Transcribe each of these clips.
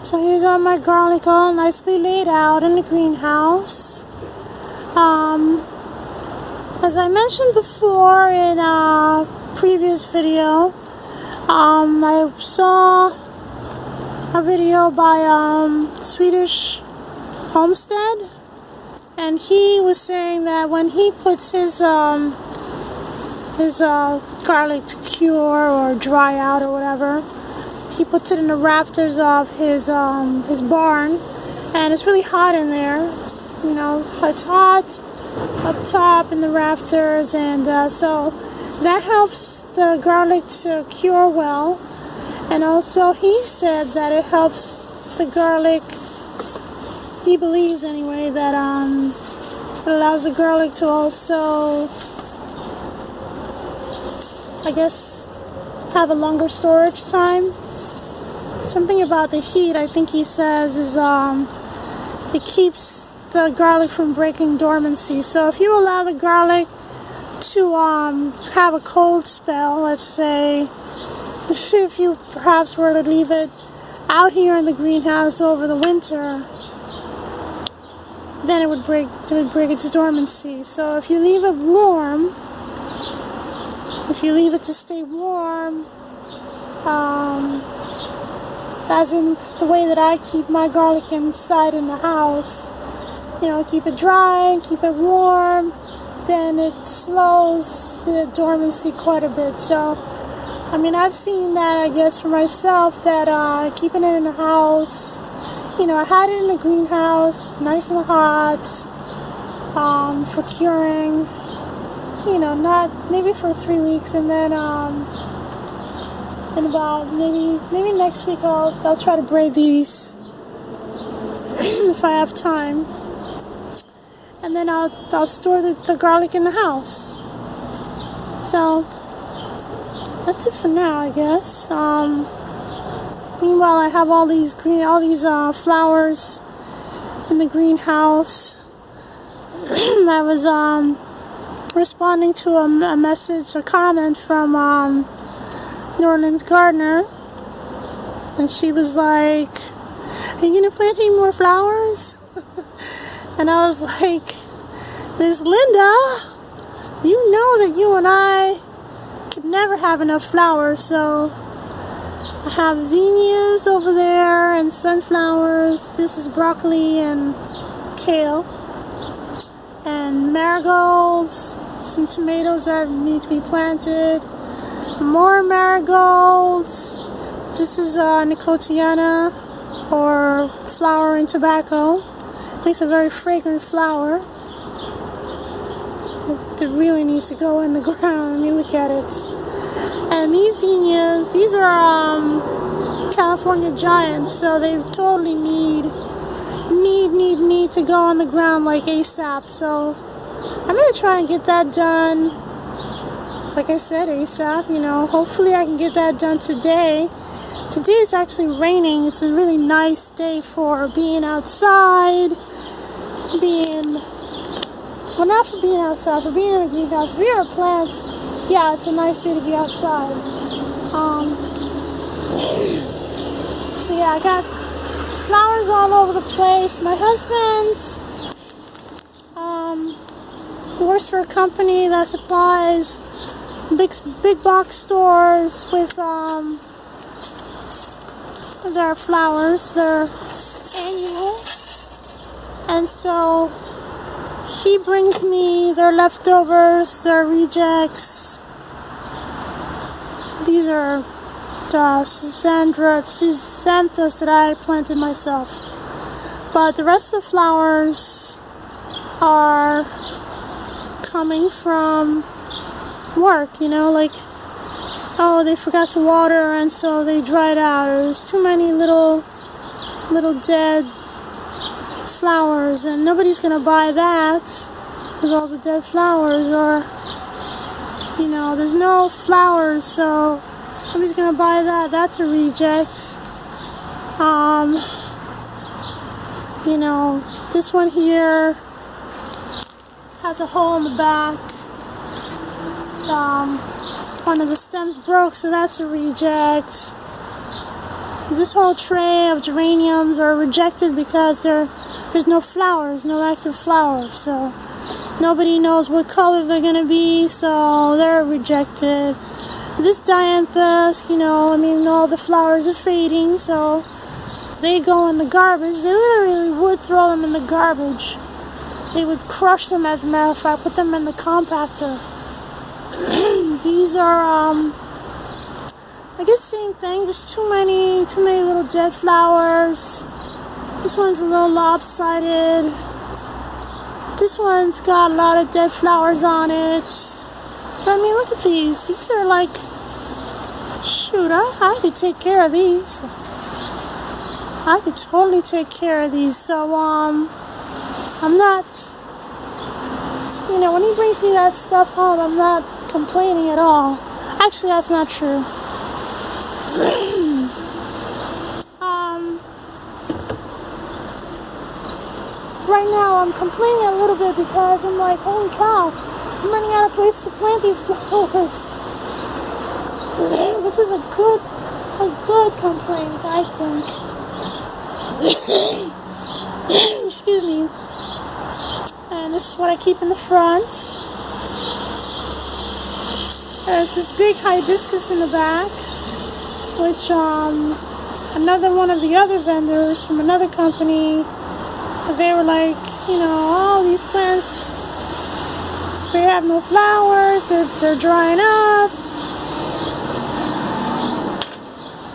So here's all my garlic all nicely laid out in the greenhouse. As I mentioned before in a previous video, I saw a video by Swedish Homestead, and he was saying that when he puts his garlic to cure or dry out or whatever, he puts it in the rafters of his barn, and it's really hot in there. You know, it's hot up top in the rafters, and so that helps the garlic to cure well. And also he said that it helps the garlic, he believes anyway, that it allows the garlic to also, I guess, have a longer storage time. Something about the heat, I think he says, is it keeps the garlic from breaking dormancy. So if you allow the garlic to have a cold spell, let's say, if you perhaps were to leave it out here in the greenhouse over the winter, then it would break its dormancy. So if you leave it warm, if you leave it to stay warm, as in the way that I keep my garlic inside in the house, you know, keep it dry, keep it warm, then it slows the dormancy quite a bit. So, I mean, I've seen that, I guess, for myself, that keeping it in the house, you know, I had it in the greenhouse, nice and hot, for curing, you know, not, maybe for 3 weeks, and then, in about, maybe next week I'll try to braid these, if I have time. And then I'll store the garlic in the house. So that's it for now, I guess. Meanwhile, I have all these flowers in the greenhouse. I was responding to a comment from New Orleans Gardener, and she was like, "Are you gonna plant any more flowers?" And I was like, "Miss Linda, you know that you and I could never have enough flowers." So I have zinnias over there and sunflowers. This is broccoli and kale. And marigolds, some tomatoes that need to be planted. More marigolds. This is Nicotiana, or flowering tobacco. Makes a very fragrant flower. It really needs to go in the ground. I mean, look at it. And these zinnias, these are California giants, so they totally need to go on the ground like ASAP. So I'm gonna try and get that done. Like I said, ASAP. You know, hopefully I can get that done today. Today is actually raining. It's a really nice day for being outside. Well, not for being outside, for being in a greenhouse. If you're a plant, yeah, it's a nice day to be outside. So yeah, I got flowers all over the place. My husband works for a company that supplies big box stores with their flowers, their annuals, and so he brings me their leftovers, their rejects. These are the Susanthus that I planted myself, but the rest of the flowers are coming from work, you know, like, oh, they forgot to water and so they dried out, or there's too many little dead flowers, and nobody's gonna buy that with all the dead flowers, or, you know, there's no flowers, so nobody's gonna buy that. That's a reject. You know, this one here has a hole in the back. One of the stems broke, so that's a reject. This whole tray of geraniums are rejected because there's no flowers, no active flowers, so nobody knows what color they're gonna be, so they're rejected. This dianthus, you know, I mean, all the flowers are fading, so they go in the garbage. They literally would throw them in the garbage. They would crush them, as a matter of fact, put them in the compactor. These are, I guess same thing, just too many little dead flowers. This one's a little lopsided. This one's got a lot of dead flowers on it. But I mean, look at these. These are like, shoot, I could take care of these. I could totally take care of these. So, I'm not, you know, when he brings me that stuff home, I'm not complaining at all. Actually, that's not true. Right now, I'm complaining a little bit because I'm like, holy cow, I'm running out of place to plant these flowers. This is a good complaint, I think. Excuse me. And this is what I keep in the front. There's this big hibiscus in the back, which another one of the other vendors from another company, they were like, you know, oh, these plants, they have no flowers, they're drying up.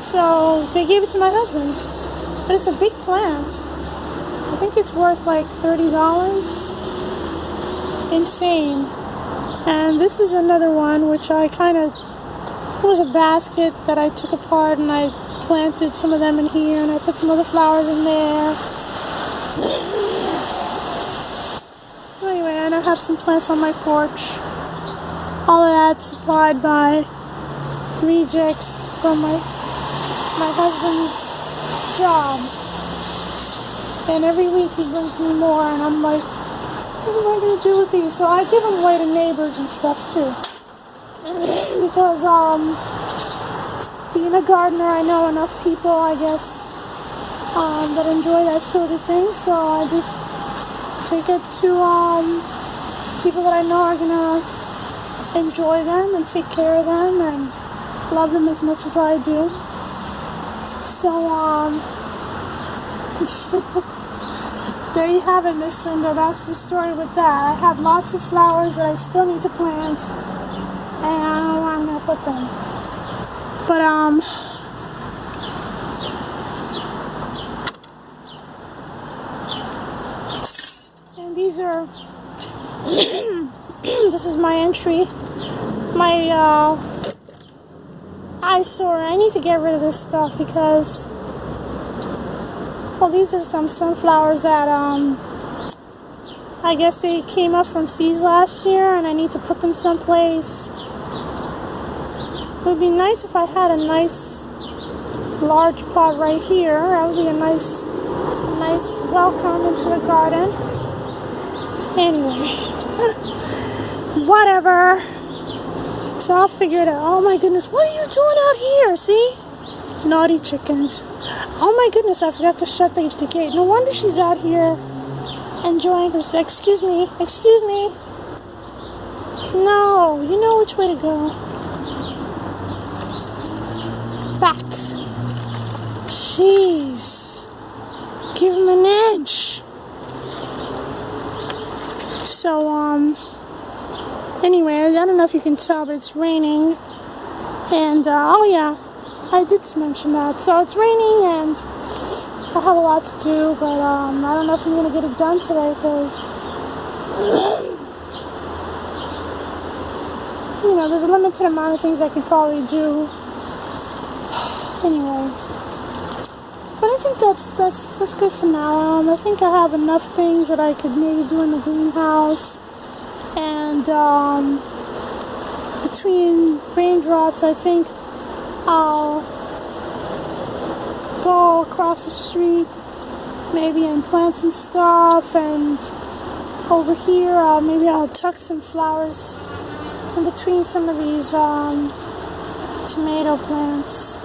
So they gave it to my husband. But it's a big plant. I think it's worth like $30. Insane. And this is another one which I it was a basket that I took apart and I planted some of them in here and I put some other flowers in there. So anyway, and I have some plants on my porch. All of that supplied by rejects from my husband's job. And every week he brings me more and I'm like, what am I going to do with these? So I give them away to neighbors and stuff too. Because being a gardener, I know enough people, I guess, that enjoy that sort of thing. So I just take it to people that I know are going to enjoy them and take care of them and love them as much as I do. So, there you have it, Miss Linda. That's the story with that. I have lots of flowers that I still need to plant, and I don't know where I'm going to put them. But, and these are, this is my entry, my, eyesore. I need to get rid of this stuff because, well, these are some sunflowers that I guess they came up from seeds last year and I need to put them someplace. It would be nice if I had a nice large pot right here. That would be a nice welcome into the garden. Anyway, whatever. So I'll figure it out. Oh my goodness, what are you doing out here? See? Naughty chickens. Oh my goodness, I forgot to shut the gate. No wonder she's out here enjoying herself. Excuse me. Excuse me. No, you know which way to go. Back. Jeez. Give him an inch. So, anyway, I don't know if you can tell, but it's raining. And, oh yeah, I did mention that. So it's raining and I have a lot to do, but I don't know if I'm going to get it done today because, you know, there's a limited amount of things I can probably do. Anyway, but I think that's good for now. I think I have enough things that I could maybe do in the greenhouse. And between raindrops, I think I'll go across the street maybe and plant some stuff, and over here maybe I'll tuck some flowers in between some of these tomato plants.